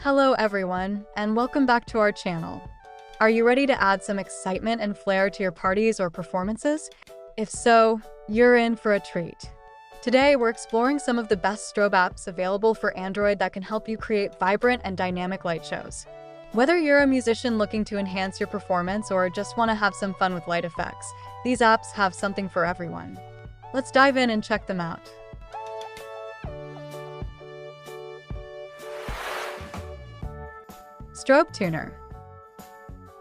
Hello everyone, and welcome back to our channel. Are you ready to add some excitement and flair to your parties or performances? If so, you're in for a treat. Today, we're exploring some of the best strobe apps available for Android that can help you create vibrant and dynamic light shows. Whether you're a musician looking to enhance your performance or just want to have some fun with light effects, these apps have something for everyone. Let's dive in and check them out. Strobe Tuner.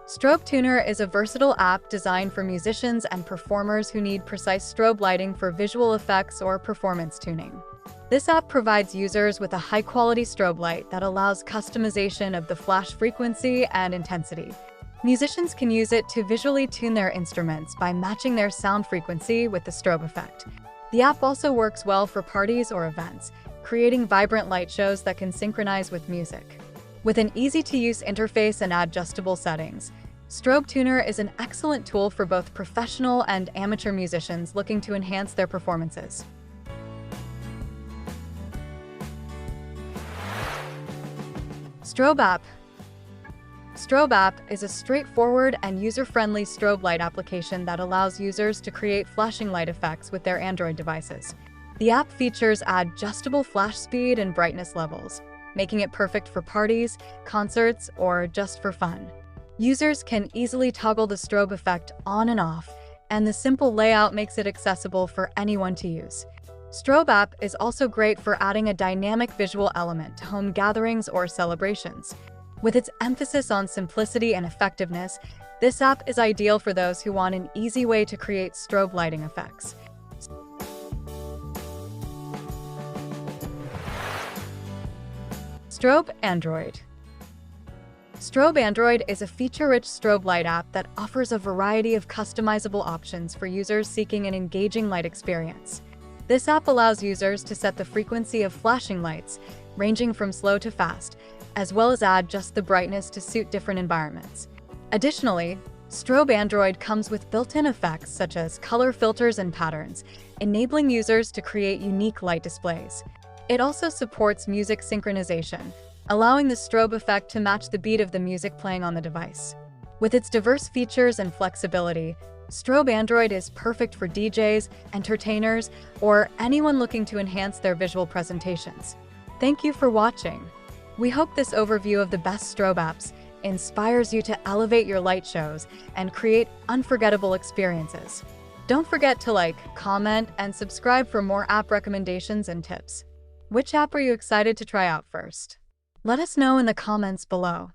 Strobe Tuner is a versatile app designed for musicians and performers who need precise strobe lighting for visual effects or performance tuning. This app provides users with a high-quality strobe light that allows customization of the flash frequency and intensity. Musicians can use it to visually tune their instruments by matching their sound frequency with the strobe effect. The app also works well for parties or events, creating vibrant light shows that can synchronize with music. With an easy-to-use interface and adjustable settings, Strobe Tuner is an excellent tool for both professional and amateur musicians looking to enhance their performances. Strobe App. Strobe App is a straightforward and user-friendly strobe light application that allows users to create flashing light effects with their Android devices. The app features adjustable flash speed and brightness levels, making it perfect for parties, concerts, or just for fun. Users can easily toggle the strobe effect on and off, and the simple layout makes it accessible for anyone to use. Strobe App is also great for adding a dynamic visual element to home gatherings or celebrations. With its emphasis on simplicity and effectiveness, this app is ideal for those who want an easy way to create strobe lighting effects. Strobe Android. Strobe Android is a feature-rich strobe light app that offers a variety of customizable options for users seeking an engaging light experience. This app allows users to set the frequency of flashing lights, ranging from slow to fast, as well as add just the brightness to suit different environments. Additionally, Strobe Android comes with built-in effects such as color filters and patterns, enabling users to create unique light displays. It also supports music synchronization, allowing the strobe effect to match the beat of the music playing on the device. With its diverse features and flexibility, Strobe Android is perfect for DJs, entertainers, or anyone looking to enhance their visual presentations. Thank you for watching. We hope this overview of the best strobe apps inspires you to elevate your light shows and create unforgettable experiences. Don't forget to like, comment, and subscribe for more app recommendations and tips. Which app are you excited to try out first? Let us know in the comments below.